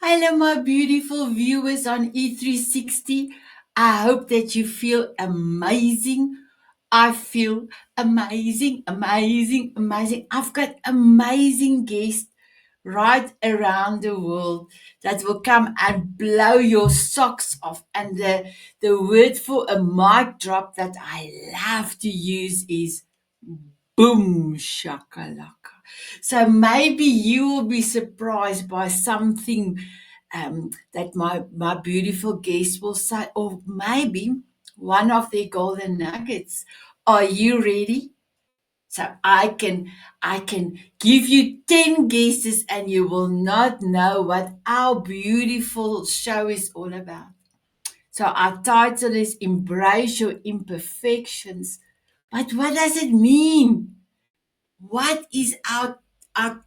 Hello, my beautiful viewers on E360. I hope that you feel amazing. I feel amazing, amazing, amazing. I've got amazing guests right around the world that will come and blow your socks off. And the word for a mic drop that I love to use is boom shakalaka. So maybe you will be surprised by something that my beautiful guest will say, or maybe one of their golden nuggets. Are you ready? So I can give you 10 guesses and you will not know what our beautiful show is all about. So our title is Embrace Your Imperfections. But what does it mean? What is our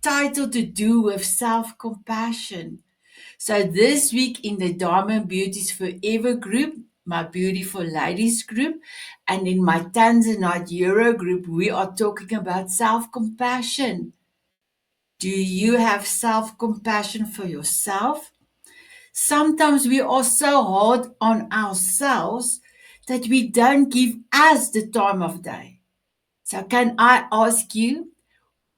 title to do with self-compassion? So this week in the Diamond Beauties Forever group, my beautiful ladies group, and in my Tanzanite Euro group, we are talking about self-compassion. Do you have self-compassion for yourself? Sometimes we are so hard on ourselves that we don't give us the time of day. So can I ask you,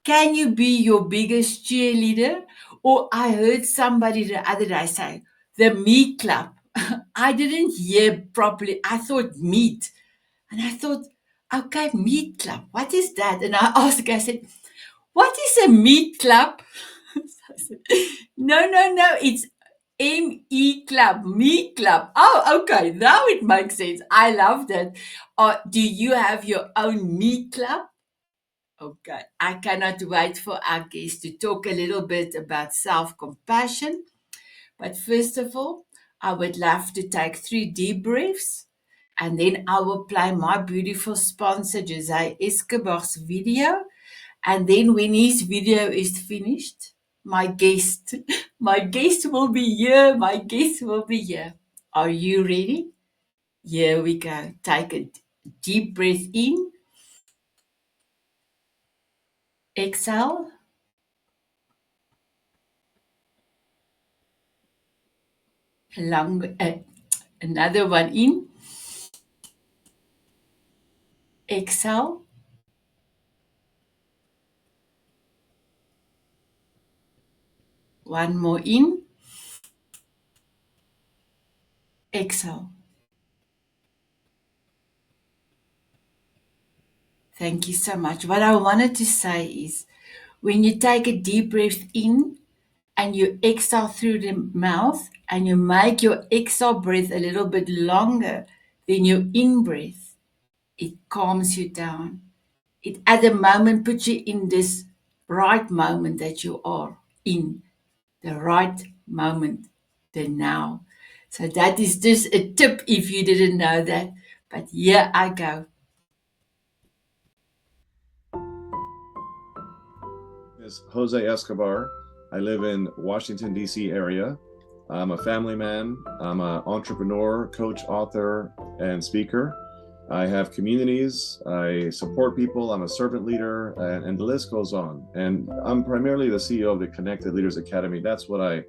can you be your biggest cheerleader? Or I heard somebody the other day say, the meat club. I didn't hear properly. I thought meat. And I thought, okay, meat club. What is that? And I asked, I said, what is a meat club? I said, no, no, no. It's ME club, meat club. Oh, okay. Now it makes sense. I love that. Do you have your own meat club? Okay, I cannot wait for our guests to talk a little bit about self compassion. But first of all, I would love to take 3 deep breaths and then I will play my beautiful sponsor, Jose Escobar's video. And then when his video is finished, my guest, my guest will be here. My guest will be here. Are you ready? Here we go. Take a deep breath in, exhale, long, another one in, exhale, one more in, exhale. Thank you so much. What I wanted to say is when you take a deep breath in and you exhale through the mouth and you make your exhale breath a little bit longer than your in breath, it calms you down. It at the moment puts you in this right moment that you are in, the right moment, the now. So that is just a tip if you didn't know that. But here I go. Is Jose Escobar. I live in Washington, D.C. area. I'm a family man. I'm an entrepreneur, coach, author, and speaker. I have communities. I support people. I'm a servant leader, and the list goes on. And I'm primarily the CEO of the Connected Leaders Academy. That's my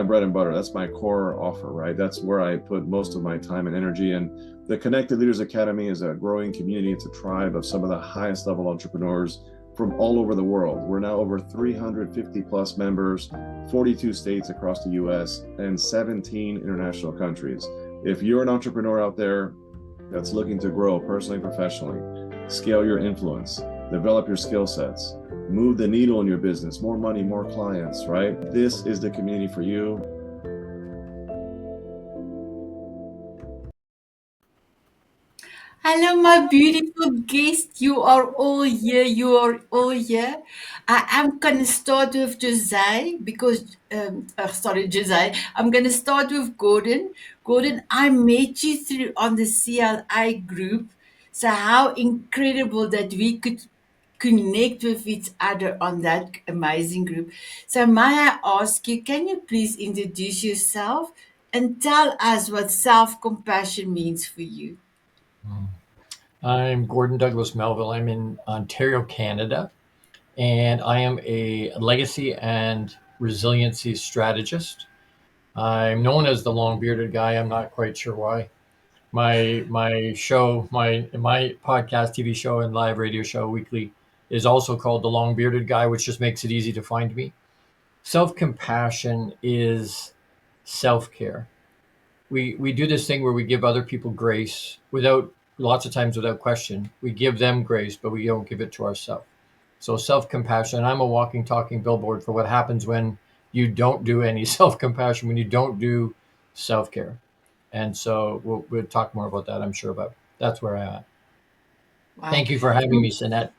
bread and butter. That's my core offer, right? That's where I put most of my time and energy. And the Connected Leaders Academy is a growing community. It's a tribe of some of the highest level entrepreneurs from all over the world. We're now over 350 plus members, 42 states across the US, and 17 international countries. If you're an entrepreneur out there that's looking to grow personally and professionally, scale your influence, develop your skill sets, move the needle in your business, more money, more clients, right? This is the community for you. Hello, my beautiful guest. You are all here. You are all here. I am going to start with Jose because, sorry, Jose. I'm going to start with Gordon. Gordon, I met you through on the CLA group. So, how incredible that we could connect with each other on that amazing group. So, may I ask you, can you please introduce yourself and tell us what self compassion means for you? I'm Gordon Douglas Melville. I'm in Ontario, Canada, and I am a legacy and resiliency strategist. I'm known as the long bearded guy. I'm not quite sure why. My podcast, TV show, and live radio show weekly is also called the long bearded guy, which just makes it easy to find me. Self compassion is self care. We do this thing where we give other people grace without lots of times without question. We give them grace, but we don't give it to ourselves. So self compassion. I'm a walking, talking billboard for what happens when you don't do any self compassion, when you don't do self care. And so we'll talk more about that, I'm sure. But that's where I'm at. Wow. Thank you for having me, Sinette.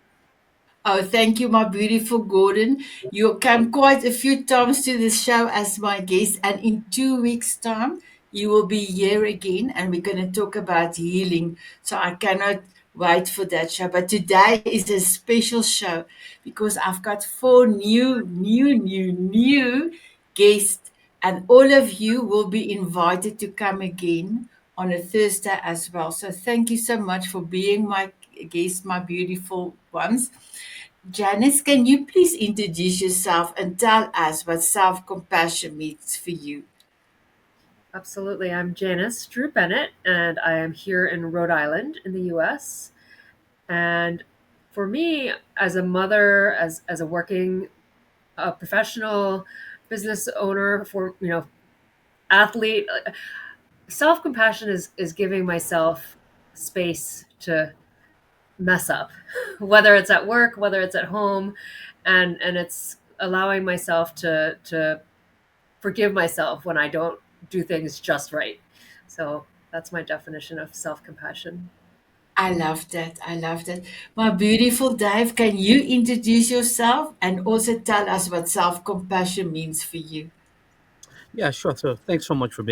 Oh, thank you, my beautiful Gordon. You come quite a few times to the show as my guest, and in 2 weeks' time, you will be here again, and we're going to talk about healing. So I cannot wait for that show. But today is a special show because I've got four new guests, and all of you will be invited to come again on a Thursday as well. So thank you so much for being my guest, my beautiful ones. Janice, can you please introduce yourself and tell us what self compassion means for you? Absolutely. I'm Janice Drew Bennett, and I am here in Rhode Island in the US. And for me, as a mother, as a working professional business owner, for athlete, self compassion is giving myself space to mess up, whether it's at work, whether it's at home, and it's allowing myself to forgive myself when I don't do things just right. So that's my definition of self compassion. I love that. I love that. My beautiful Dave, can you introduce yourself and also tell us what self compassion means for you? Yeah, sure. So thanks so much for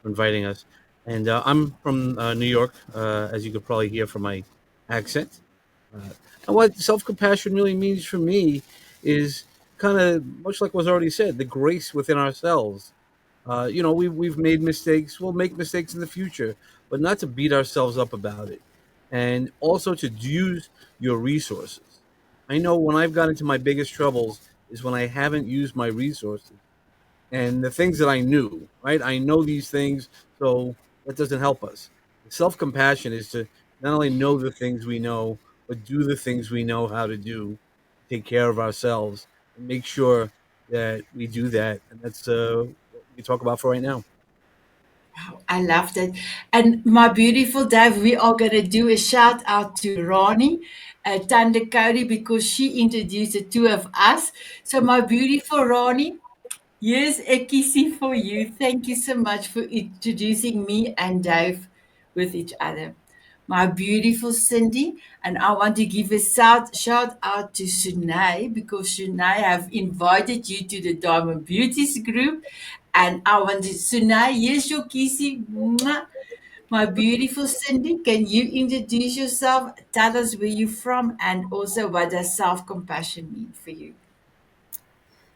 inviting us. And I'm from New York, as you could probably hear from my accent. Uh, and what self compassion really means for me is kind of much like was already said, the grace within ourselves. We've made mistakes. We'll make mistakes in the future, but not to beat ourselves up about it, and also to use your resources. I know when I've got into my biggest troubles is when I haven't used my resources and the things that I knew, right? I know these things, so that doesn't help us. Self compassion is to not only know the things we know, but do the things we know how to do, take care of ourselves, and make sure that we do that. And that's what we talk about for right now. Wow, I love that. And my beautiful Dave, we are going to do a shout out to Ronnie, Tanda Cody, because she introduced the two of us. So, my beautiful Ronnie, here's a kissy for you. Thank you so much for introducing me and Dave with each other. My beautiful Cindy, and I want to give a shout out to Sunay because Sunay have invited you to the Diamond Beauties group. And I want to, Sunay, here's your kissy. Mwah. My beautiful Cindy, can you introduce yourself? Tell us where you're from and also what does self compassion mean for you?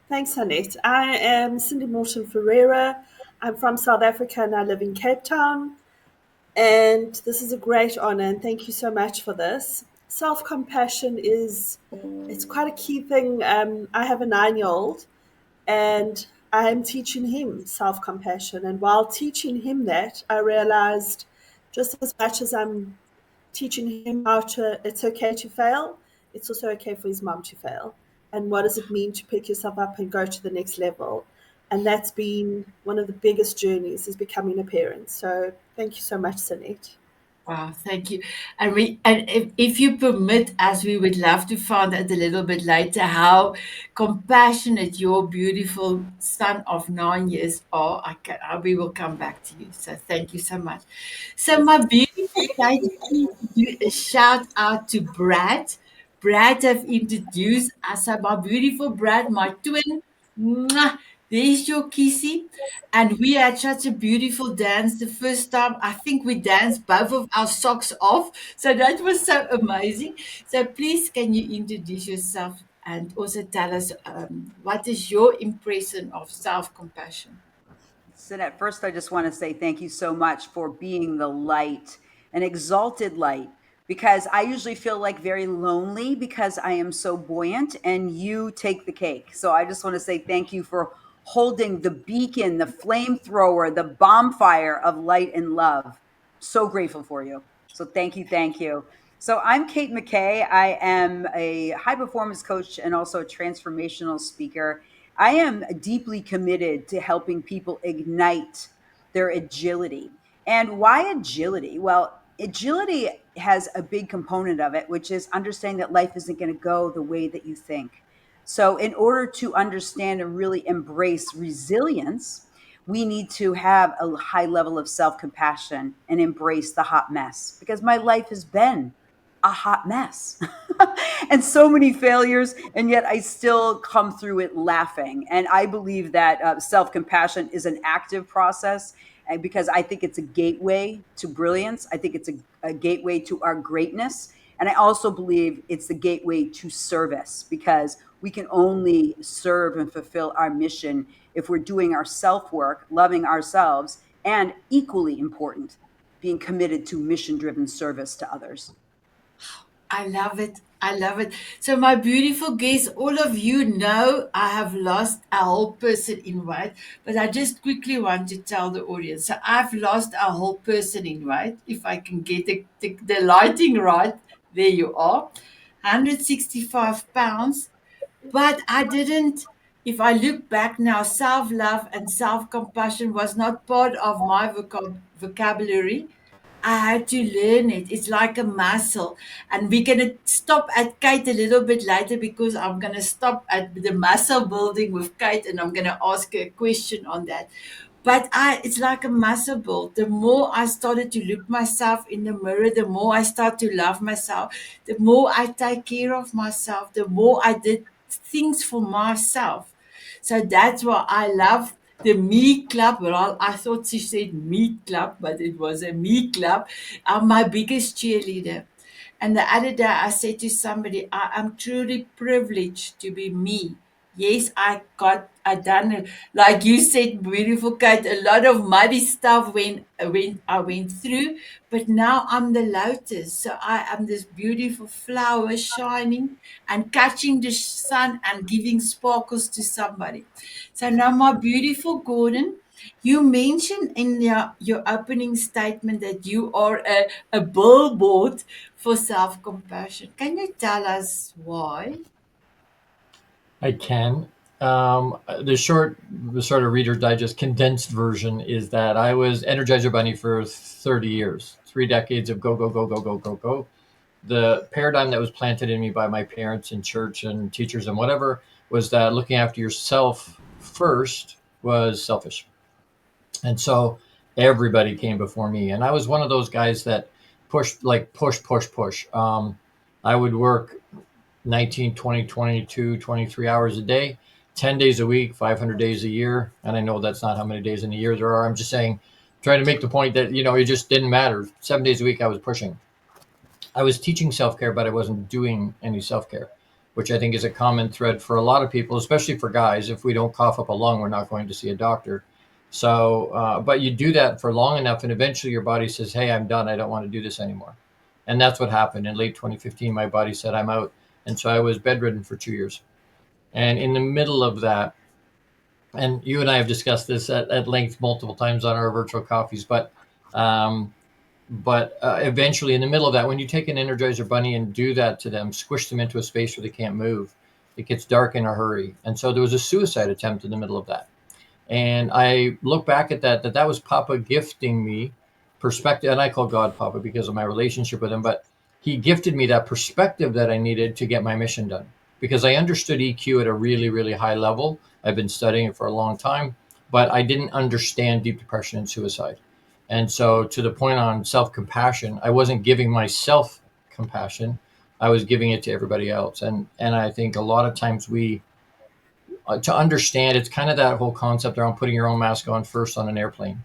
Thanks, Annette. I am Cindy Morton Ferreira. I'm from South Africa and I live in Cape Town. And this is a great honor, and thank you so much for this. Self compassion it's quite a key thing. I have a 9-year old, and I am teaching him self compassion. And while teaching him that, I realized just as much as I'm teaching him how to, it's okay to fail, it's also okay for his mom to fail. And what does it mean to pick yourself up and go to the next level? And that's been one of the biggest journeys is becoming a parent. So thank you so much, Sanette. Wow, thank you. And if you permit us, we would love to find out a little bit later how compassionate your beautiful son of 9 years are. We will come back to you. So thank you so much. So my beautiful lady, please do a shout out to Brad. Brad have introduced us. So my beautiful Brad, my twin. Mwah, there's your kissy. And we had such a beautiful dance the first time. I think we danced both of our socks off. So that was so amazing. So please, can you introduce yourself and also tell us what is your impression of self compassion? Sid, at first, I just want to say thank you so much for being the light, an exalted light, because I usually feel like very lonely because I am so buoyant and you take the cake. So I just want to say thank you for holding the beacon, the flamethrower, the bonfire of light and love. So grateful for you. So thank you, thank you. So I'm Kate McKay. I am a high performance coach and also a transformational speaker. I am deeply committed to helping people ignite their agility. And why agility? Well, agility has a big component of it, which is understanding that life isn't going to go the way that you think. So, in order to understand and really embrace resilience, we need to have a high level of self compassion and embrace the hot mess because my life has been a hot mess and so many failures. And yet I still come through it laughing. And I believe that self compassion is an active process and because I think it's a gateway to brilliance. I think it's a gateway to our greatness. And I also believe it's the gateway to service because we can only serve and fulfill our mission if we're doing our self work, loving ourselves, and equally important, being committed to mission driven service to others. I love it. I love it. So, my beautiful guests, all of you know I have lost a whole person in weight, but I just quickly want to tell the audience. So, I've lost a whole person in weight. If I can get the lighting right, there you are, 165 pounds. But I didn't, if I look back now, self love and self compassion was not part of my vocabulary. I had to learn it. It's like a muscle. And we're going to stop at Kate a little bit later because I'm going to stop at the muscle building with Kate and I'm going to ask her a question on that. But it's like a muscle build. The more I started to look myself in the mirror, the more I start to love myself, the more I take care of myself, the more I did things for myself. So that's why I love the me club. Well, I thought she said meat club, but it was a me club. I'm my biggest cheerleader. And the other day I said to somebody, I am truly privileged to be me. Yes, I done it. Like you said, beautiful Kate, a lot of muddy stuff when I went through, but now I'm the lotus. So I am this beautiful flower shining and catching the sun and giving sparkles to somebody. So now, my beautiful Gordon, you mentioned in your opening statement that you are a billboard for self compassion. Can you tell us why? I can. The sort of Reader's Digest condensed version is that I was Energizer Bunny for 30 years, 3 decades of go, go, go, go, go, go, go. The paradigm that was planted in me by my parents and church and teachers and whatever was that looking after yourself first was selfish. And so everybody came before me. And I was one of those guys that pushed, like push, push, push. I would work 19, 20, 22, 23 hours a day, 10 days a week, 500 days a year. And I know that's not how many days in a year there are. I'm just saying, trying to make the point that, it just didn't matter. 7 days a week, I was pushing. I was teaching self care, but I wasn't doing any self care, which I think is a common thread for a lot of people, especially for guys. If we don't cough up a lung, we're not going to see a doctor. So, but you do that for long enough, and eventually your body says, "Hey, I'm done. I don't want to do this anymore." And that's what happened in late 2015. My body said, "I'm out," and so I was bedridden for 2 years. And in the middle of that, and you and I have discussed this at length multiple times on our virtual coffees, um, but eventually, in the middle of that, when you take an Energizer Bunny and do that to them, squish them into a space where they can't move, it gets dark in a hurry. And so there was a suicide attempt in the middle of that. And I look back at that was Papa gifting me perspective. And I call God Papa because of my relationship with him. But he gifted me that perspective that I needed to get my mission done because I understood EQ at a really, really high level. I've been studying it for a long time, but I didn't understand deep depression and suicide. And so, to the point on self compassion, I wasn't giving myself compassion. I was giving it to everybody else. And I think a lot of times to understand, it's kind of that whole concept around putting your own mask on first on an airplane,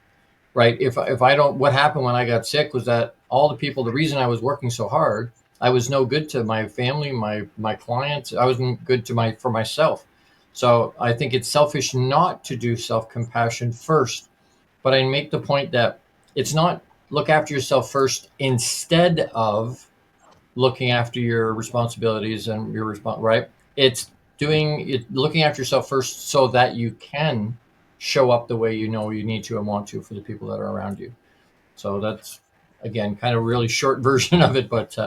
right? If I don't, what happened when I got sick was that all the people, the reason I was working so hard, I was no good to my family, my clients. I wasn't good for myself. So I think it's selfish not to do self compassion first. But I make the point that it's not look after yourself first instead of looking after your responsibilities and your response, right? It's doing it, looking after yourself first, so that you can show up the way you know you need to and want to for the people that are around you. So that's, again, kind of really short version of it, but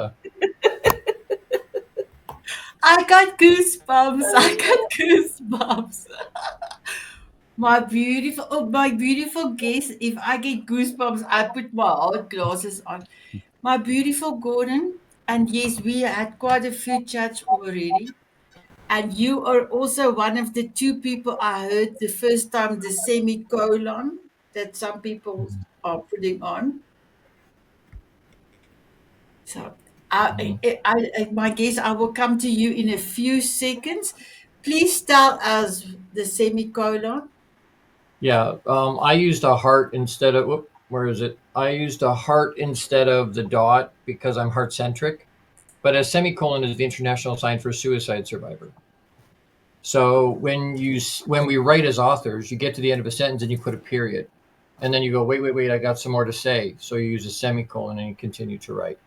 I got goosebumps. I got goosebumps. My beautiful guest. If I get goosebumps, I put my hard glasses on. My beautiful Gordon. And yes, we had quite a few chats already. And you are also one of the two people I heard the first time the semicolon that some people are putting on. So, mhm. my guess, I will come to you in a few seconds. Please tell us the semicolon. Yeah, I used a heart instead of, whoop, where is it? I used a heart instead of the dot because I'm heart centric. But a semicolon is the international sign for suicide survivor. So when we write as authors, you get to the end of a sentence and you put a period, and then you go, wait, I got some more to say. So you use a semicolon and you continue to write.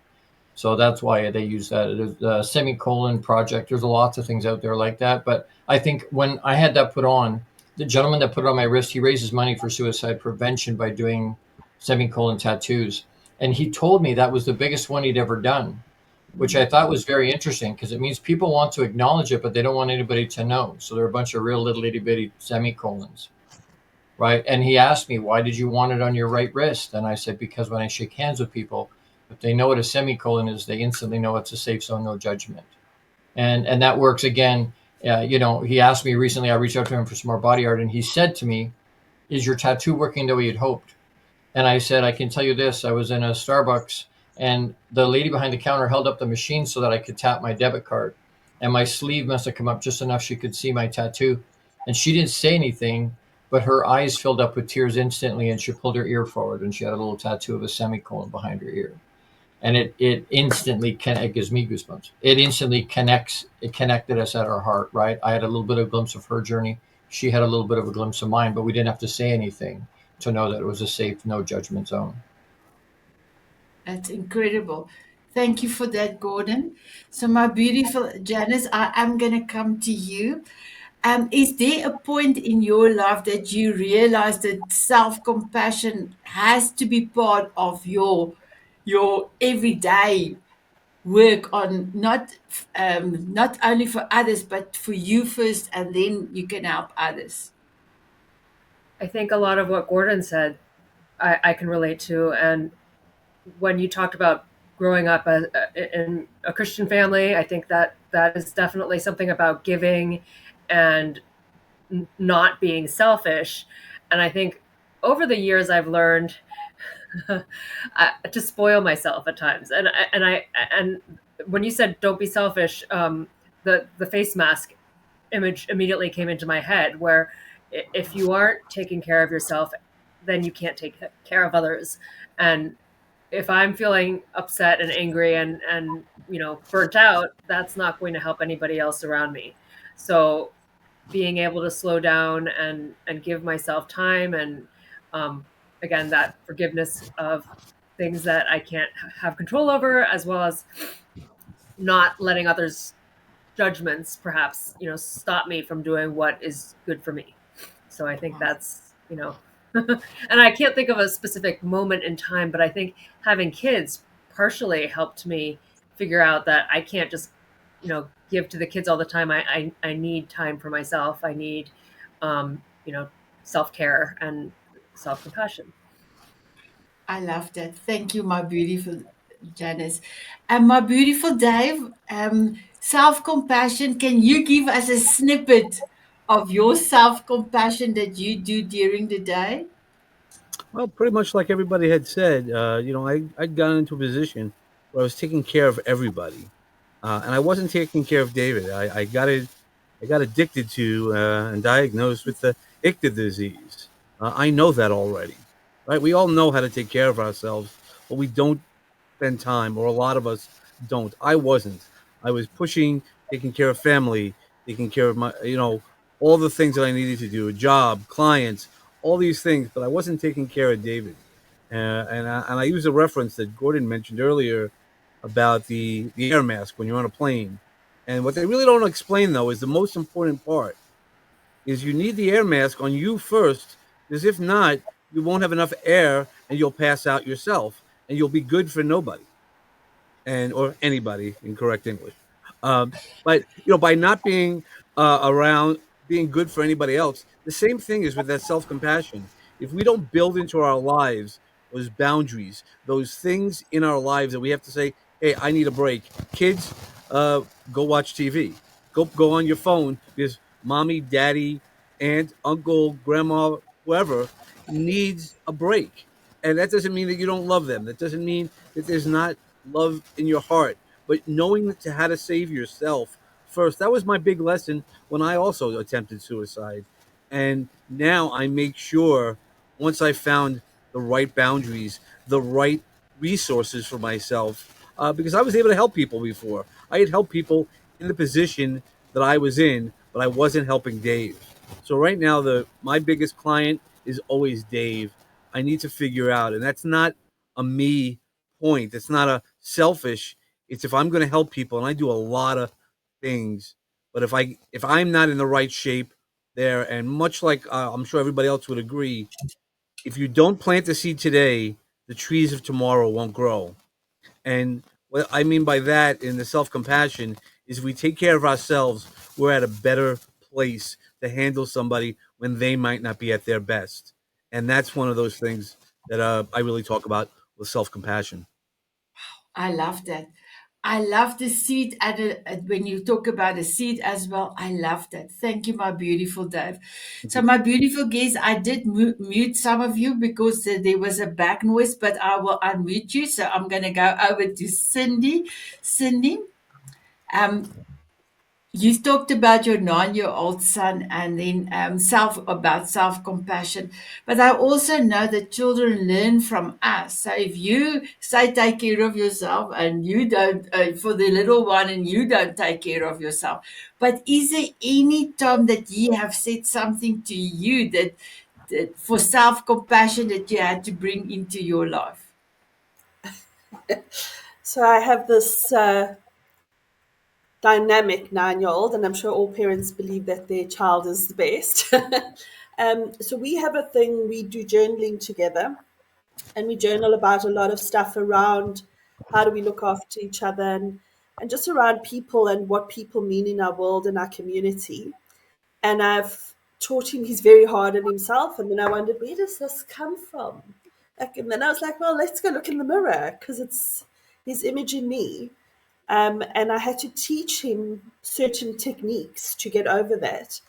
So that's why they use that. There's the semicolon project. There's lots of things out there like that. But I think when I had that put on, the gentleman that put it on my wrist, he raises money for suicide prevention by doing semicolon tattoos. And he told me that was the biggest one he'd ever done, which I thought was very interesting because it means people want to acknowledge it, but they don't want anybody to know. So they're a bunch of real little itty bitty semicolons. Right. And he asked me, why did you want it on your right wrist? And I said, because when I shake hands with people, if they know what a semicolon is, they instantly know it's a safe zone, no judgment. And that works again. He asked me recently, I reached out to him for some more body art, and he said to me, is your tattoo working the way you'd hoped? And I said, I can tell you this. I was in a Starbucks, and the lady behind the counter held up the machine so that I could tap my debit card. And my sleeve must have come up just enough she could see my tattoo. And she didn't say anything, but her eyes filled up with tears instantly, and she pulled her ear forward, and she had a little tattoo of a semicolon behind her ear. And it instantly it gives me goosebumps. It instantly connected us at our heart, right? I had a little bit of a glimpse of her journey. She had a little bit of a glimpse of mine, but we didn't have to say anything to know that it was a safe, no judgment zone. That's incredible. Thank you for that, Gordon. So, my beautiful Janice, I am going to come to you. Is there a point in your life that you realize that self-compassion has to be part of your everyday work on not only for others but for you first, and then you can help others? I think a lot of what Gordon said, I can relate to. And when you talked about growing up in a Christian family, I think that that is definitely something about giving and not being selfish. And I think over the years, I've learned to spoil myself at times. And when you said don't be selfish, the face mask image immediately came into my head, where if you aren't taking care of yourself, then you can't take care of others. And if I'm feeling upset and angry and burnt out, that's not going to help anybody else around me. So being able to slow down and give myself time, and um, again, that forgiveness of things that I can't have control over, as well as not letting others judgments perhaps stop me from doing what is good for me. So I think that's and I can't think of a specific moment in time, but I think having kids partially helped me figure out that I can't just give to the kids all the time. I need time for myself. I need um self-care and self-compassion. I love that. Thank you, my beautiful Janice. And my beautiful Dave, self compassion. Can you give us a snippet of your self compassion that you do during the day? Well, pretty much like everybody had said, I'd gotten into a position where I was taking care of everybody, and I wasn't taking care of David. I got addicted to and diagnosed with the ICTA disease. I know that already, right? We all know how to take care of ourselves, but we don't spend time, or a lot of us don't. I wasn't. I was pushing, taking care of family, taking care of all the things that I needed to do, a job, clients, all these things, but I wasn't taking care of David. And I use a reference that Gordon mentioned earlier about the air mask when you're on a plane. And what they really don't explain, though, is the most important part is you need the air mask on you first, because if not, you won't have enough air and you'll pass out yourself and you'll be good for nobody and or anybody in correct English. But by not being around, being good for anybody else, the same thing is with that self compassion. If we don't build into our lives those boundaries, those things in our lives that we have to say, "Hey, I need a break." Kids, go watch TV. Go on your phone because mommy, daddy, aunt, uncle, grandma, whoever needs a break. And that doesn't mean that you don't love them. That doesn't mean that there's not love in your heart, but knowing to how to save yourself first. That was my big lesson when I also attempted suicide. And now I make sure once I found the right boundaries, the right resources for myself, because I was able to help people before. I had helped people in the position that I was in, but I wasn't helping Dave. So right now, the my biggest client is always Dave. I need to figure out, and that's not a me point. It's not a selfish. It's if I'm going to help people, and I do a lot of things. But if I'm not in the right shape there, and much like I'm sure everybody else would agree, if you don't plant the seed today, the trees of tomorrow won't grow. And what I mean by that in the self compassion is if we take care of ourselves, we're at a better place to handle somebody when they might not be at their best. And that's one of those things that I really talk about with self compassion. I love that. I love the seed when you talk about the seed as well. I love that. Thank you, my beautiful Dave. Thank So, you. my beautiful guests, I did mute some of you because there was a back noise, but I will unmute you. So, I'm going to go over to Cindy. Cindy, um, you talked about your 9-year-old son and then self compassion, but I also know that children learn from us. So if you say take care of yourself and you don't for the little one and you don't take care of yourself, but is there any time that you have said something to you that for self compassion that you had to bring into your life? So I have this dynamic 9-year old, and I'm sure all parents believe that their child is the best. So we have a thing, we do journaling together, and we journal about a lot of stuff around how do we look after each other and just around people and what people mean in our world and our community. And I've taught him he's very hard on himself. And then I wondered, where does this come from? Like, and then I was like, well, let's go look in the mirror because it's his image in me. And I had to teach him certain techniques to get over that.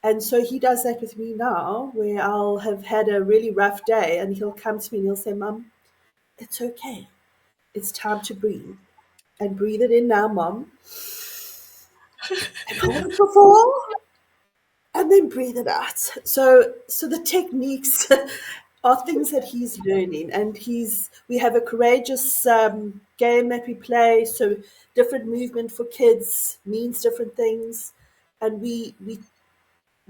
And so he does that with me now, where I'll have had a really rough day and he'll come to me and he'll say, Mum, it's okay. It's time to breathe. And breathe it in now, Mom. And hold it for 4 and then breathe it out. So the techniques are things that he's learning, and we have a courageous game that we play. So different movement for kids means different things, and we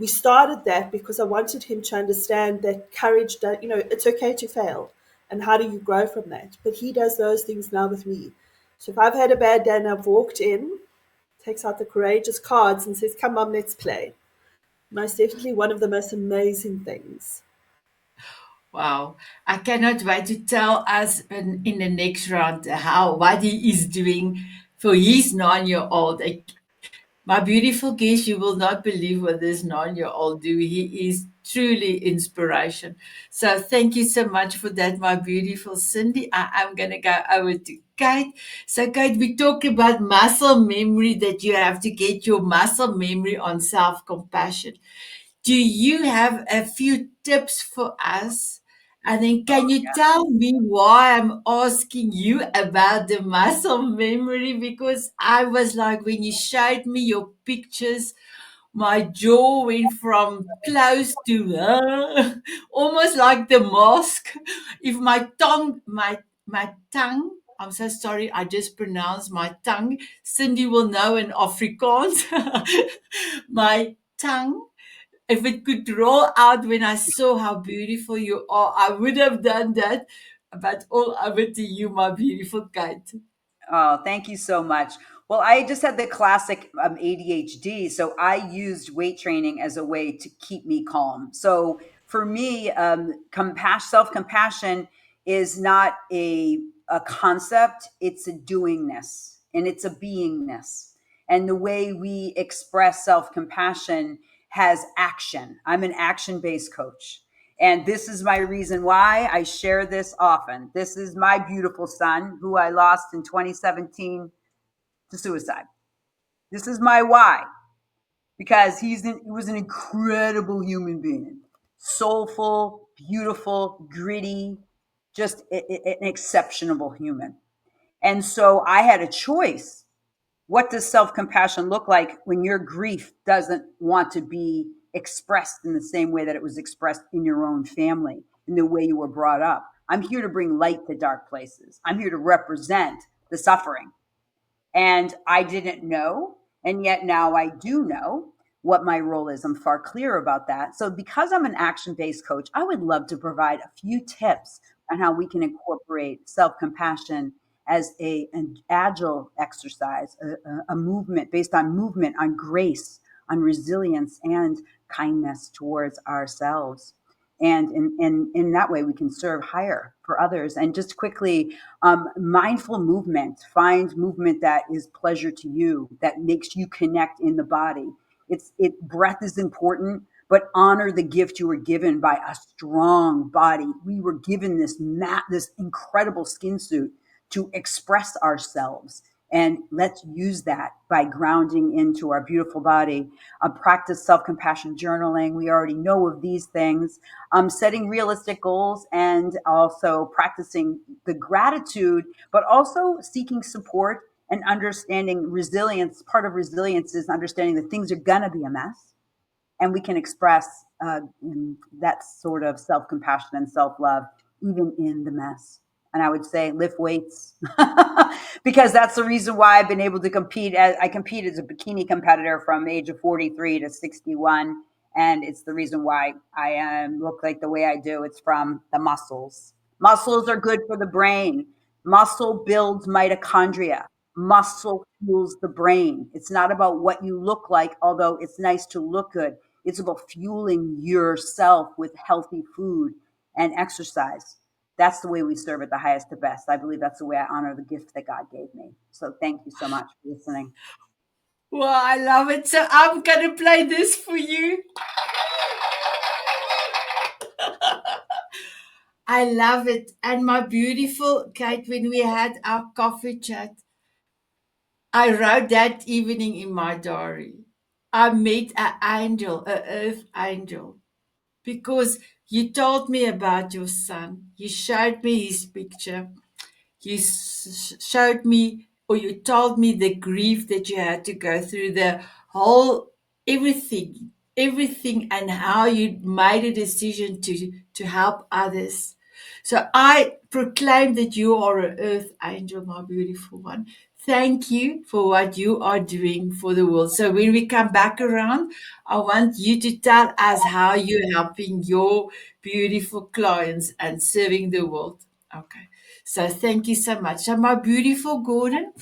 started that because I wanted him to understand that courage, that it's okay to fail, and how do you grow from that. But he does those things now with me. So if I've had a bad day and I've walked in, takes out the courageous cards and says, "Come on, let's play." Most definitely one of the most amazing things. Wow. I cannot wait to tell us in the next round what he is doing for his 9-year-old. My beautiful guest, you will not believe what this 9-year-old do. He is truly inspiration. So thank you so much for that, my beautiful Cindy. I'm going to go over to Kate. So Kate, we talk about muscle memory, that you have to get your muscle memory on self-compassion. Do you have a few tips for us? And then can you tell me why I'm asking you about the muscle memory? Because I was like, when you showed me your pictures, my jaw went from close to almost like the mask. If my tongue, I'm so sorry, I just pronounced my tongue. Cindy will know in Afrikaans. My tongue, if it could roll out when I saw how beautiful you are, I would have done that. But all over to you, my beautiful Kate. Oh, thank you so much. Well, I just had the classic ADHD, so I used weight training as a way to keep me calm. So for me, self compassion is not a concept; it's a doingness and it's a beingness. And the way we express self compassion has action. I'm an action based coach. And this is my reason why I share this often. This is my beautiful son, who I lost in 2017 to suicide. This is my why, because he was an incredible human being, soulful, beautiful, gritty, just an exceptional human. And so I had a choice. What does self compassion look like when your grief doesn't want to be expressed in the same way that it was expressed in your own family, in the way you were brought up? I'm here to bring light to dark places. I'm here to represent the suffering. And I didn't know. And yet now I do know what my role is. I'm far clearer about that. So, because I'm an action based coach, I would love to provide a few tips on how we can incorporate self compassion as an agile exercise, a movement based on movement, on grace, on resilience, and kindness towards ourselves. And in that way, we can serve higher for others. And just quickly, mindful movement, find movement that is pleasure to you, that makes you connect in the body. Breath is important, but honor the gift you were given by a strong body. We were given this incredible skin suit to express ourselves. And let's use that by grounding into our beautiful body. Practice self-compassion journaling. We already know of these things. Setting realistic goals, and also practicing the gratitude, but also seeking support and understanding resilience. Part of resilience is understanding that things are going to be a mess, and we can express that sort of self-compassion and self-love even in the mess. And I would say lift weights because that's the reason why I've been able to compete. I compete as a bikini competitor from the age of 43 to 61. And it's the reason why I look like the way I do. It's from the muscles. Muscles are good for the brain. Muscle builds mitochondria. Muscle fuels the brain. It's not about what you look like, although it's nice to look good. It's about fueling yourself with healthy food and exercise. That's the way we serve at the highest to best. I believe that's the way I honor the gift that God gave me. So thank you so much for listening. Well, I love it. So I'm going to play this for you. I love it. And my beautiful Kate, when we had our coffee chat, I wrote that evening in my diary. I met an angel, an earth angel, because you told me about your son. You showed me his picture. You showed me, or you told me the grief that you had to go through, the whole everything, and how you made a decision to help others. So I proclaim that you are an earth angel, my beautiful one. Thank you for what you are doing for the world. So when we come back around, I want you to tell us how you're helping your beautiful clients and serving the world. Okay. So thank you so much. So my beautiful Gordon,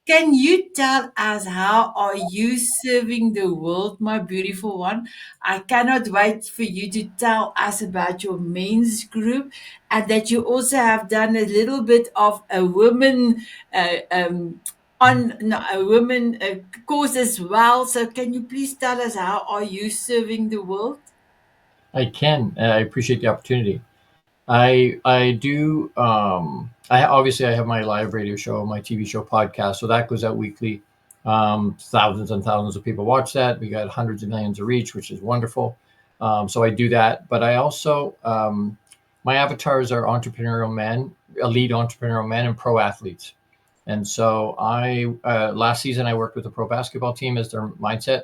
can you tell us how are you serving the world, my beautiful one? I cannot wait for you to tell us about your men's group, and that you also have done a little bit of a women on no, a women course as well. So can you please tell us how are you serving the world? I can. I appreciate the opportunity. I do. I obviously I have my live radio show, my TV show, podcast, so that goes out weekly. Thousands and thousands of people watch that. We got hundreds of millions of reach, which is wonderful. So I do that, but I also my avatars are entrepreneurial men, elite entrepreneurial men, and pro athletes. And so I last season I worked with a pro basketball team as their mindset,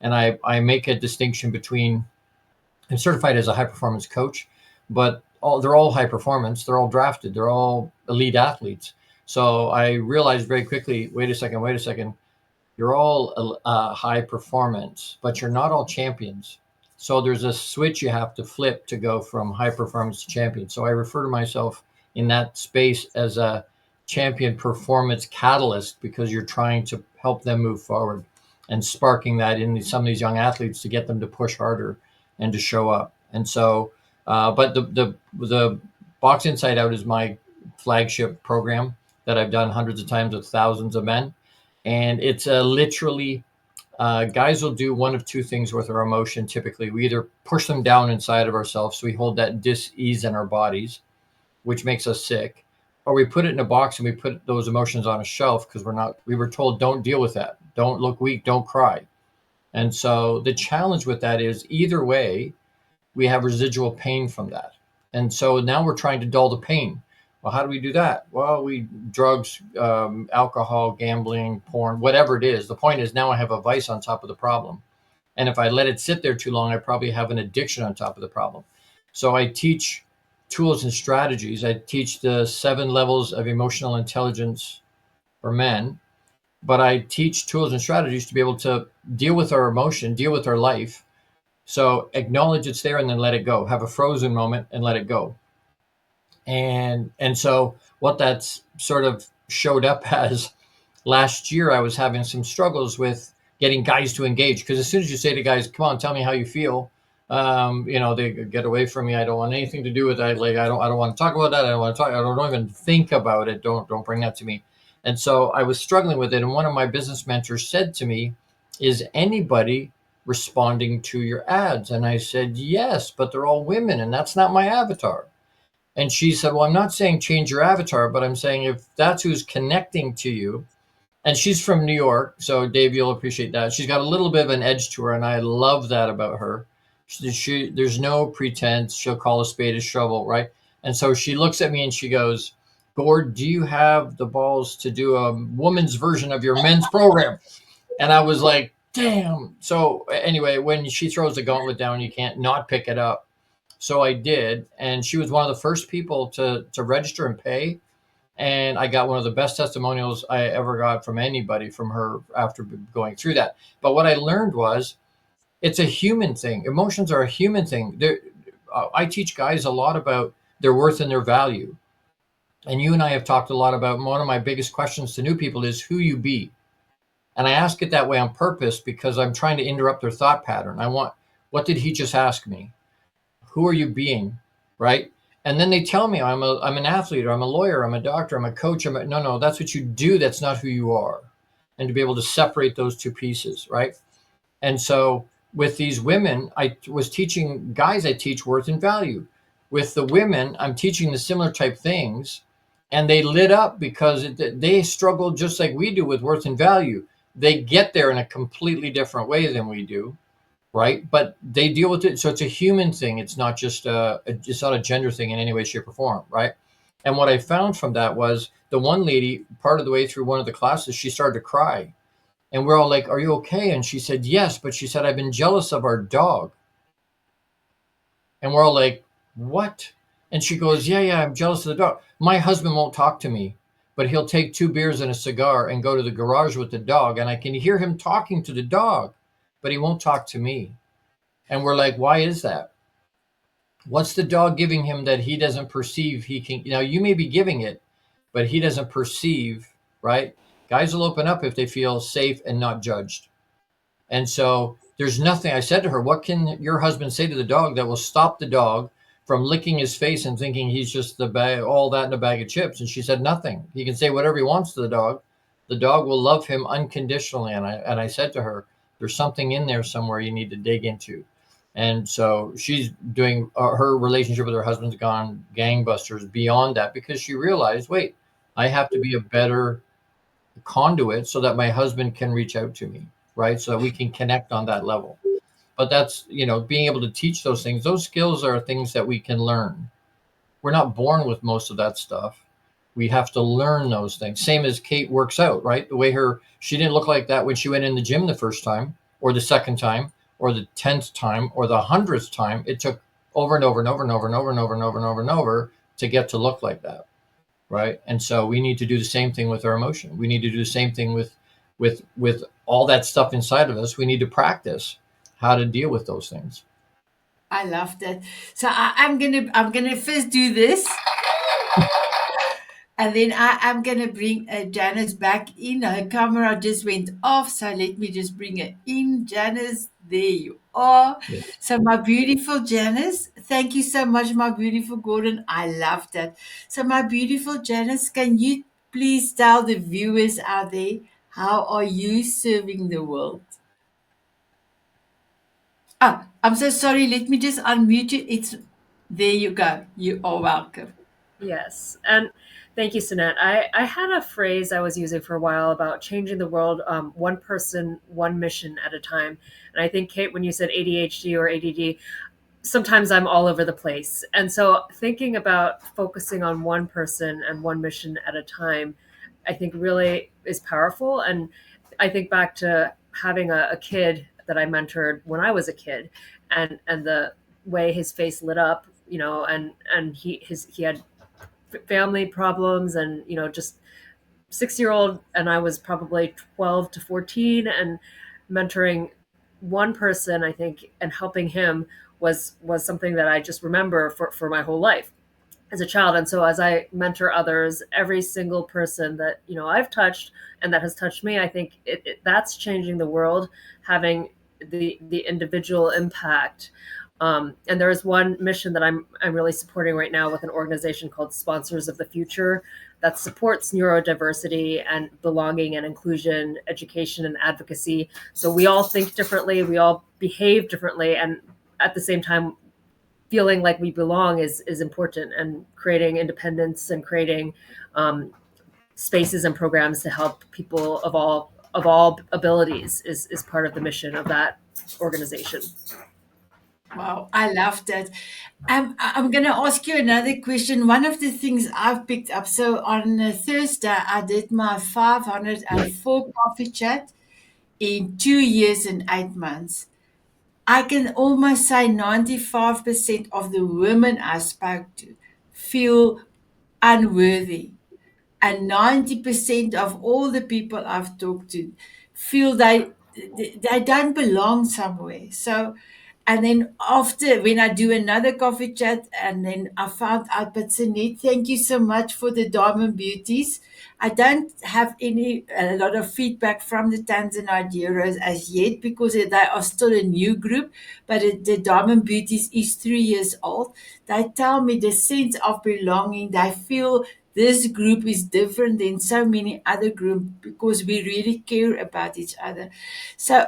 and I make a distinction between. I'm certified as a high performance coach, but they're all high performance. They're all drafted. They're all elite athletes. So I realized very quickly, wait a second. You're all high performance, but you're not all champions. So there's a switch you have to flip to go from high performance to champion. So I refer to myself in that space as a champion performance catalyst, because you're trying to help them move forward, and sparking that in some of these young athletes to get them to push harder and to show up. And so, but the Box Inside Out is my flagship program that I've done hundreds of times with thousands of men, and it's literally guys will do one of two things with our emotion. Typically, we either push them down inside of ourselves, so we hold that dis-ease in our bodies, which makes us sick, or we put it in a box and we put those emotions on a shelf because we were told don't deal with that, don't look weak, don't cry. And so the challenge with that is either way, we have residual pain from that. And so now we're trying to dull the pain. Well, how do we do that? Well, drugs, alcohol, gambling, porn, whatever it is. The point is now I have a vice on top of the problem. And if I let it sit there too long, I probably have an addiction on top of the problem. So I teach tools and strategies. I teach the 7 levels of emotional intelligence for men, but I teach tools and strategies to be able to deal with our emotion, deal with our life. So acknowledge it's there and then let it go. Have a frozen moment and let it go. And so what that's sort of showed up as, last year I was having some struggles with getting guys to engage, because as soon as you say to guys, come on, tell me how you feel, they get away from me. I don't want anything to do with that. Like I don't want to talk about that. I don't even think about it. Don't bring that to me. And so I was struggling with it, and one of my business mentors said to me, is anybody responding to your ads? And I said, yes, but they're all women and that's not my avatar. And she said, well, I'm not saying change your avatar, but I'm saying if that's who's connecting to you. And she's from New York, so Dave, you'll appreciate that. She's got a little bit of an edge to her, and I love that about her. There's no pretense. She'll call a spade a shovel, right? And so she looks at me and she goes, Gord, do you have the balls to do a woman's version of your men's program? And I was like, damn. So anyway, when she throws the gauntlet down, you can't not pick it up. So I did, and she was one of the first people to register and pay. And I got one of the best testimonials I ever got from anybody from her after going through that. But what I learned was it's a human thing. Emotions are a human thing. I teach guys a lot about their worth and their value. And you and I have talked a lot about, one of my biggest questions to new people is who you be. And I ask it that way on purpose because I'm trying to interrupt their thought pattern. What did he just ask me? Who are you being? Right? And then they tell me I'm an athlete, or I'm a lawyer, I'm a doctor, I'm a coach. No, that's what you do. That's not who you are. And to be able to separate those two pieces, right? And so with these women, I was teaching guys, I teach worth and value. With the women, I'm teaching the similar type things, and they lit up because they struggle just like we do with worth and value. They get there in a completely different way than we do, right? But they deal with it. So it's a human thing. It's not just it's not a gender thing in any way, shape, or form, right? And what I found from that was the one lady, part of the way through one of the classes, she started to cry. And we're all like, are you okay? And she said, yes. But she said, I've been jealous of our dog. And we're all like, what? And she goes, yeah, I'm jealous of the dog. My husband won't talk to me, but he'll take 2 beers and a cigar and go to the garage with the dog. And I can hear him talking to the dog, but he won't talk to me. And we're like, why is that? What's the dog giving him that he doesn't perceive he can? Now, you may be giving it, but he doesn't perceive, right? Guys will open up if they feel safe and not judged. And so there's nothing. I said to her, what can your husband say to the dog that will stop the dog from licking his face and thinking he's just all that in a bag of chips? And she said, nothing. He can say whatever he wants to the dog. The dog will love him unconditionally. And I said to her, there's something in there somewhere you need to dig into. And so she's doing her relationship with her husband's gone gangbusters beyond that, because she realized, wait, I have to be a better conduit so that my husband can reach out to me, right? So that we can connect on that level. But that's, being able to teach those things. Those skills are things that we can learn. We're not born with most of that stuff. We have to learn those things. Same as Kate works out, right? The way she didn't look like that when she went in the gym the first time, or the second time, or the 10th time, or the 100th time. It took over and over and over and over and over and over and over and over and over to get to look like that, right? And so we need to do the same thing with our emotion. We need to do the same thing with all that stuff inside of us. We need to practice how to deal with those things. I love that. So I'm gonna first do this. And then I'm going to bring Janice back in. Her camera just went off. So let me just bring her in. Janice, there you are. Yes. So, my beautiful Janice, thank you so much, my beautiful Gordon. I love that. So, my beautiful Janice, can you please tell the viewers out there, how are you serving the world? Ah, I'm so sorry. Let me just unmute you. It's there you go. You are welcome. Yes. And thank you, Sinette. I had a phrase I was using for a while about changing the world, one person, one mission at a time. And I think, Kate, when you said ADHD or ADD, sometimes I'm all over the place. And so thinking about focusing on one person and one mission at a time, I think really is powerful. And I think back to having a kid that I mentored when I was a kid, and the way his face lit up, and he had family problems, and just 6 year old, and I was probably 12 to 14, and mentoring one person, I think, and helping him was something that I just remember for my whole life as a child. And so as I mentor others, every single person that I've touched and that has touched me, I think that's changing the world, having the individual impact. And there is one mission that I'm really supporting right now with an organization called Sponsors of the Future, that supports neurodiversity and belonging and inclusion, education and advocacy. So we all think differently, we all behave differently, and at the same time, feeling like we belong is important, and creating independence and creating spaces and programs to help people of all abilities is part of the mission of that organization. Wow, I love that. I'm going to ask you another question. One of the things I've picked up, so on Thursday, I did my 504 coffee chat in 2 years and 8 months. I can almost say 95% of the women I spoke to feel unworthy, and 90% of all the people I've talked to feel they don't belong somewhere. So, and then after, when I do another coffee chat, and then I found out, but Sunit, thank you so much for the Diamond Beauties. I don't have a lot of feedback from the Tanzanite Heroes as yet, because they are still a new group, but the Diamond Beauties is 3 years old. They tell me the sense of belonging. They feel this group is different than so many other groups because we really care about each other. So,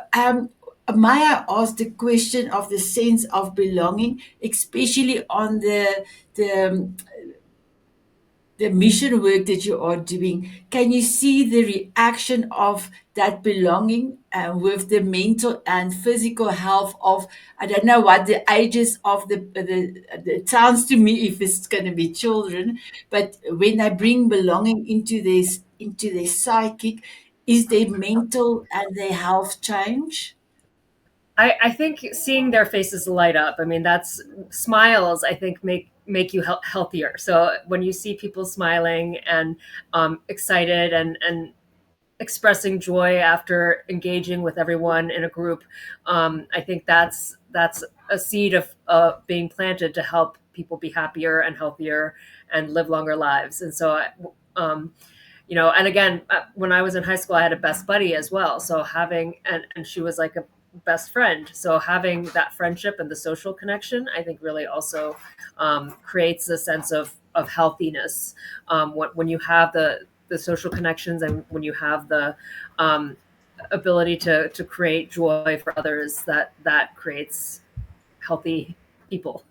may I ask the question of the sense of belonging, especially on the the mission work that you are doing? Can you see the reaction of that belonging with the mental and physical health of, I don't know what the ages of it sounds to me if it's going to be children, but when they bring belonging into their psychic, is their mental and their health change? I think seeing their faces light up, I mean, that's smiles, I think, make you healthier. So when you see people smiling and excited and expressing joy after engaging with everyone in a group, I think that's a seed of being planted to help people be happier and healthier and live longer lives. And so, and again, when I was in high school, I had a best buddy as well. So and she was like a best friend. So having that friendship and the social connection, I think, really also creates a sense of healthiness. When you have the social connections, and when you have the ability to create joy for others, that creates healthy people.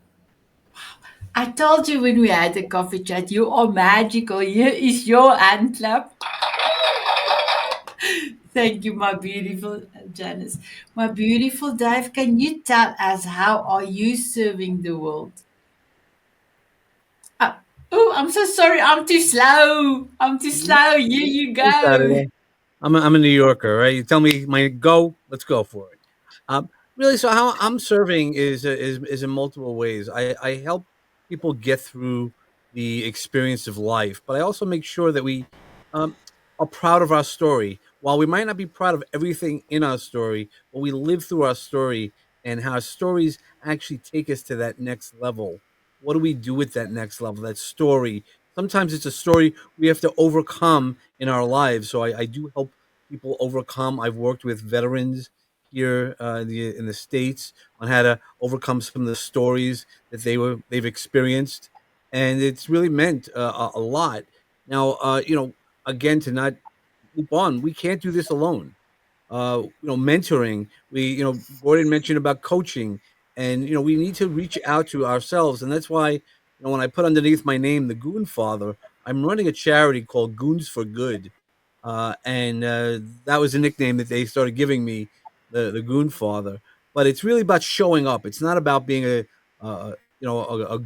I told you when we had the coffee chat, you are magical. Here is your hand clap. Thank you, my beautiful Janice. My beautiful Dave, can you tell us, how are you serving the world? Uh, oh, I'm so sorry. I'm too slow. I'm too slow. Here you It's go. Saturday. I'm a New Yorker, right? You tell me my go, let's go for it. Um, really, so how I'm serving is in multiple ways. I help people get through the experience of life, but I also make sure that we um, are proud of our story. While we might not be proud of everything in our story, but we live through our story, and how our stories actually take us to that next level. What do we do with that next level? That story sometimes it's a story we have to overcome in our lives. So I do help people overcome. I've worked with veterans here in the States on how to overcome some of the stories that they've experienced, and it's really meant a lot. Now, again, to not loop on, we can't do this alone. Mentoring. Gordon mentioned about coaching, and we need to reach out to ourselves, and that's why when I put underneath my name the Goon Father, I'm running a charity called Goons for Good, and that was a nickname that they started giving me, the Goon Father. But it's really about showing up. It's not about being a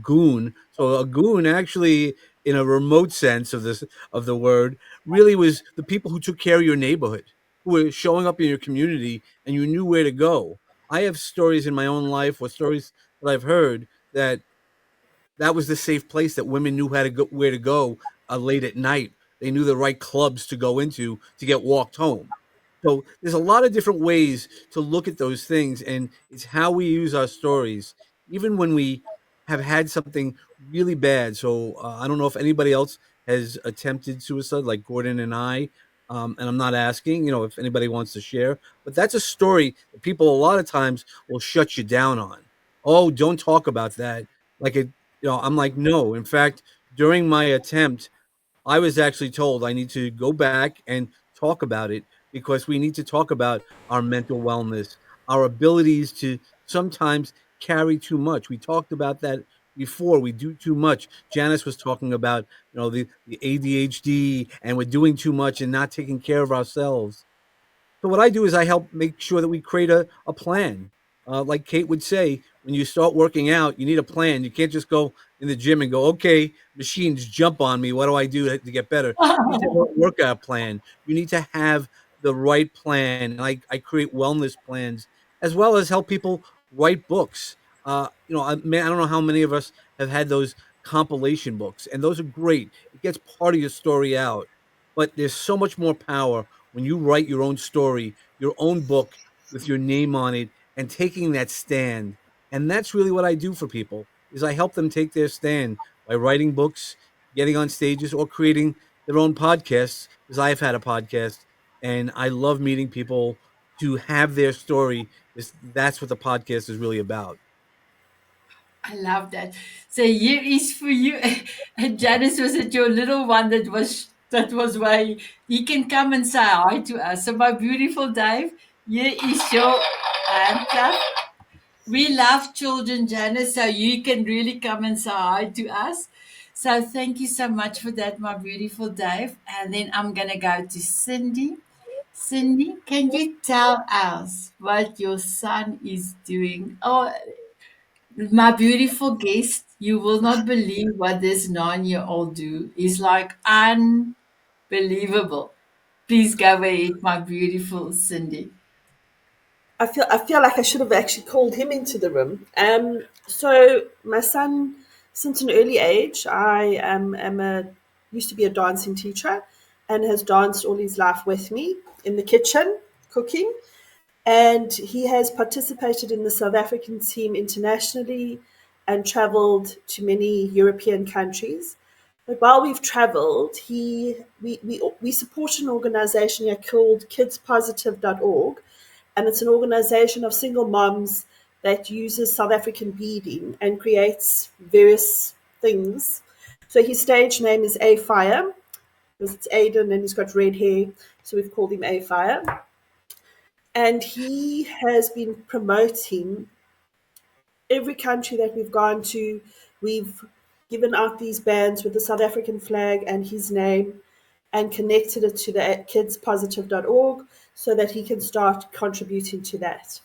goon. So a goon actually, in a remote sense of the word, really was the people who took care of your neighborhood, who were showing up in your community, and you knew where to go. I have stories in my own life, or stories that I've heard, that was the safe place that women knew how to go, where to go late at night. They knew the right clubs to go into to get walked home. So there's a lot of different ways to look at those things, and it's how we use our stories, even when we have had something really bad. So I don't know if anybody else has attempted suicide, like Gordon and I. And I'm not asking, if anybody wants to share, but that's a story that people a lot of times will shut you down on. Oh, don't talk about that. Like I'm like, no. In fact, during my attempt, I was actually told I need to go back and talk about it, because we need to talk about our mental wellness, our abilities to sometimes carry too much. We talked about that before. We do too much. Janice was talking about, the ADHD, and we're doing too much and not taking care of ourselves. So what I do is I help make sure that we create a plan. Like Kate would say, when you start working out, you need a plan. You can't just go in the gym and go, okay, machines jump on me. What do I do to get better? You need to have a workout plan. You need to have the right plan. And I create wellness plans, as well as help people write books. I don't know how many of us have had those compilation books, and those are great. It gets part of your story out, but there's so much more power when you write your own story, your own book with your name on it, and taking that stand. And that's really what I do for people, is I help them take their stand by writing books, getting on stages, or creating their own podcasts, because I've had a podcast, and I love meeting people to have their story. That's what the podcast is really about. I love that. So here is for you. And Janice, was it your little one that was why he can come and say hi to us? So my beautiful Dave, here is your answer. We love children, Janice, so you can really come and say hi to us. So thank you so much for that, my beautiful Dave. And then I'm gonna go to Cindy. Cindy, can you tell us what your son is doing? Oh, my beautiful guest, you will not believe what this 9-year-old do. Is like unbelievable. Please go ahead, my beautiful Cindy. I feel like I should have actually called him into the room. So my son, since an early age, I am used to be a dancing teacher, and has danced all his life with me in the kitchen cooking. And he has participated in the South African team internationally and traveled to many European countries. But while we've traveled, we support an organization here called kidspositive.org, and it's an organization of single moms that uses South African beading and creates various things. So his stage name is A Fire, because it's Aiden and he's got red hair, so we've called him A Fire. And he has been promoting every country that we've gone to. We've given out these bands with the South African flag and his name, and connected it to the kidspositive.org so that he can start contributing to that.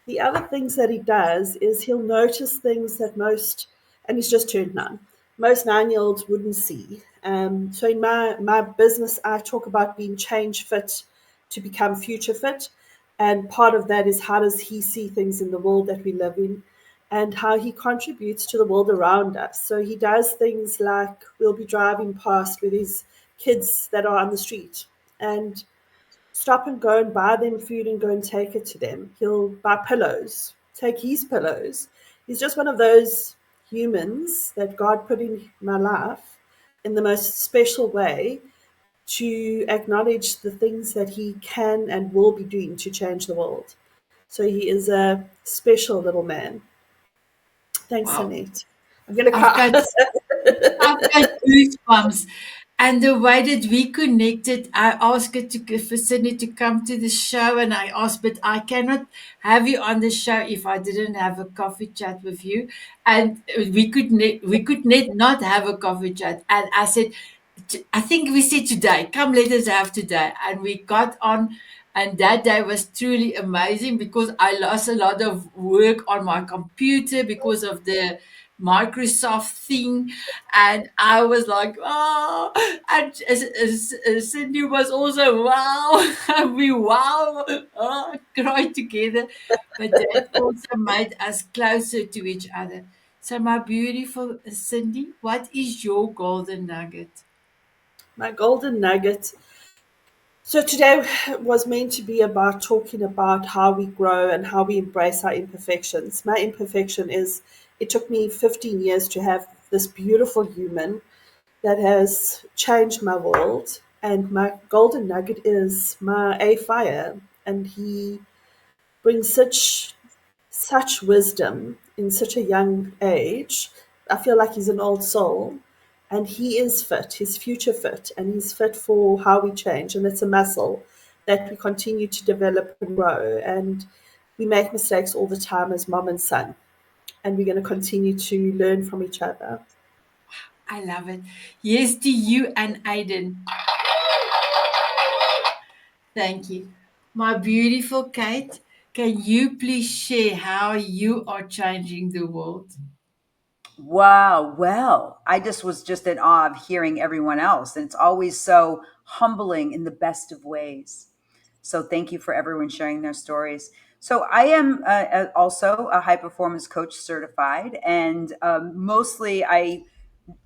The other things that he does is he'll notice things that and he's just turned 9, most 9-year-olds wouldn't see. So in my business, I talk about being change fit to become future fit. And part of that is, how does he see things in the world that we live in, and how he contributes to the world around us. So he does things like, we'll be driving past with his kids that are on the street, and stop and go and buy them food and go and take it to them. He'll buy pillows, take his pillows. He's just one of those humans that God put in my life in the most special way to acknowledge the things that he can and will be doing to change the world. So he is a special little man. Thanks, Wow. Annette. I'm going to I've cry. got I've got goosebumps. And the way that we connected, I asked her to for Sydney to come to the show, and I asked, but I cannot have you on the show if I didn't have a coffee chat with you, and we could not have a coffee chat. And I said, I think we said today, come let us have today, and we got on. And that day was truly amazing because I lost a lot of work on my computer because of the Microsoft thing, and I was like, oh, and Cindy was also wow, and we wow, oh, cried together, but that also made us closer to each other. So, my beautiful Cindy, what is your golden nugget? My golden nugget. So today was meant to be about talking about how we grow and how we embrace our imperfections. My imperfection is it took me 15 years to have this beautiful human that has changed my world. And my golden nugget is my A fire. And he brings such wisdom in such a young age. I feel like he's an old soul, and he is fit. He's future fit, and he's fit for how we change. And it's a muscle that we continue to develop and grow. And we make mistakes all the time as mom and son, and we're going to continue to learn from each other. I love it. Yes to you and Aiden. Thank you. My beautiful Kate, can you please share how you are changing the world? Wow. Well, I just was just in awe of hearing everyone else. And it's always so humbling in the best of ways. So thank you for everyone sharing their stories. So I am also a high performance coach certified, and mostly I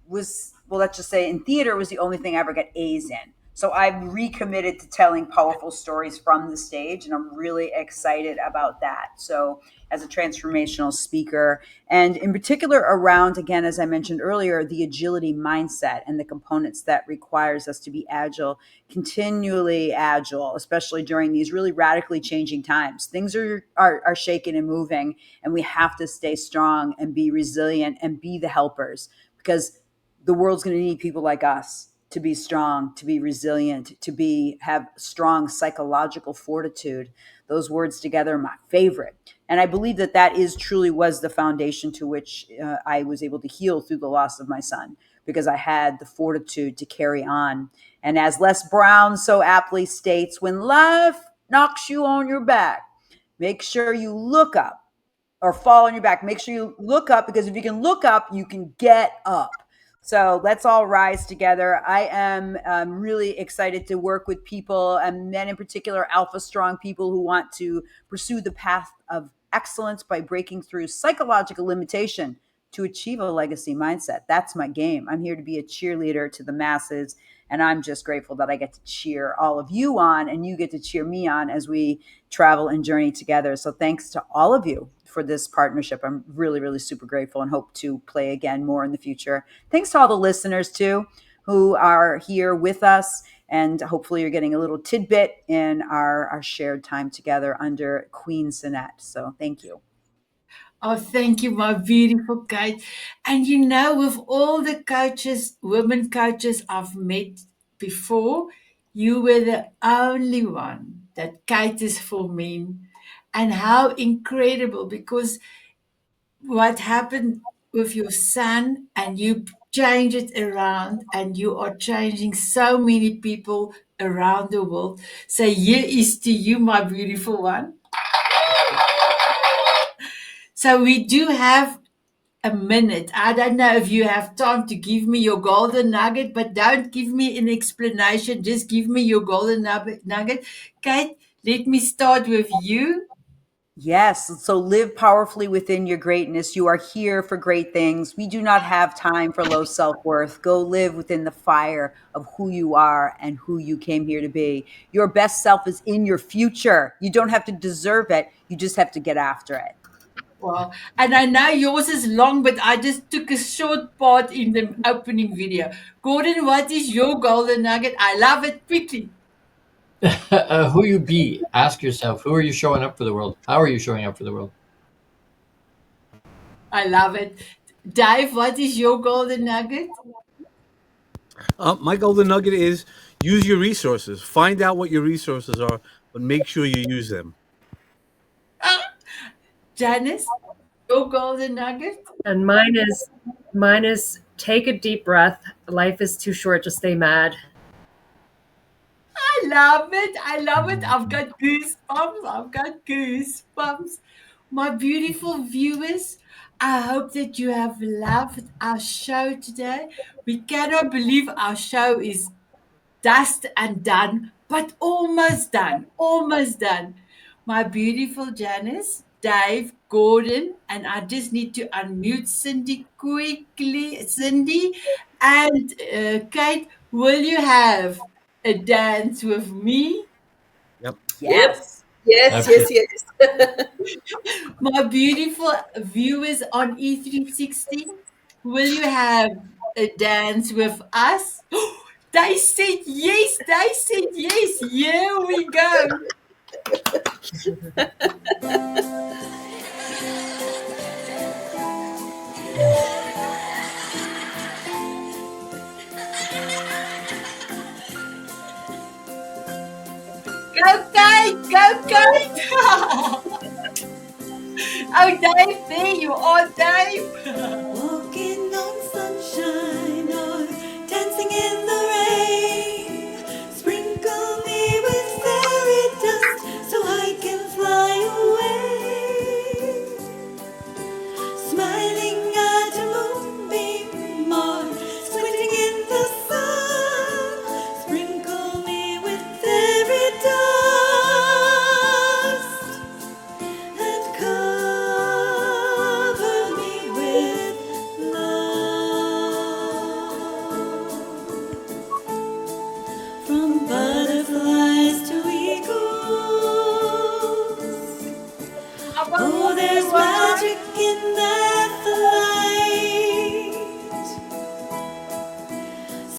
was, well, let's just say in theater was the only thing I ever got A's in. So I've recommitted to telling powerful stories from the stage, and I'm really excited about that. So as a transformational speaker, and in particular around, again, as I mentioned earlier, the agility mindset and the components that requires us to be agile, continually agile, especially during these really radically changing times. Things are shaking and moving, and we have to stay strong and be resilient and be the helpers, because the world's going to need people like us to be strong, to be resilient, to be have strong psychological fortitude. Those words together are my favorite. And I believe that that is truly was the foundation to which I was able to heal through the loss of my son, because I had the fortitude to carry on. And as Les Brown so aptly states, when life knocks you on your back, make sure you look up, or fall on your back. Make sure you look up, because if you can look up, you can get up. So let's all rise together. I am really excited to work with people, and men in particular, alpha strong people who want to pursue the path of excellence by breaking through psychological limitation to achieve a legacy mindset. That's my game. I'm here to be a cheerleader to the masses. And I'm just grateful that I get to cheer all of you on, and you get to cheer me on as we travel and journey together. So thanks to all of you for this partnership. I'm really, really super grateful, and hope to play again more in the future. Thanks to all the listeners too, who are here with us. And hopefully you're getting a little tidbit in our shared time together under Queen Sinette. So thank you. Oh, thank you, my beautiful Kate. And you know, with all the coaches, women coaches I've met before, you were the only one that caters for men. And how incredible, because what happened with your son, and you change it around, and you are changing so many people around the world. So here is to you, my beautiful one. So we do have a minute. I don't know if you have time to give me your golden nugget, but don't give me an explanation. Just give me your golden nugget. Kate, let me start with you. Yes. So live powerfully within your greatness. You are here for great things. We do not have time for low self worth. Go live within the fire of who you are and who you came here to be. Your best self is in your future. You don't have to deserve it. You just have to get after it. Wow. And I know yours is long, but I just took a short part in the opening video. Gordon, what is your golden nugget? I love it. Quickly. Who you be? Ask yourself, who are you showing up for the world? How are you showing up for the world? I love it. Dave, what is your golden nugget? My golden nugget is use your resources. Find out what your resources are, but make sure you use them. Janice, your golden nugget? And mine is take a deep breath. Life is too short to stay mad. I love it. I love it. I've got goosebumps. I've got goosebumps. My beautiful viewers, I hope that you have loved our show today. We cannot believe our show is dust and done, but almost done. Almost done. My beautiful Janice, Dave, Gordon, and I just need to unmute Cindy quickly. Cindy and Kate, will you have a dance with me? Yep. Yes. Yes, yes, Absolutely. yes. My beautiful viewers on E360, will you have a dance with us? They said yes, they said yes. Here we go. Go, Kate, go, Kate. Oh, Dave, there you are, Dave.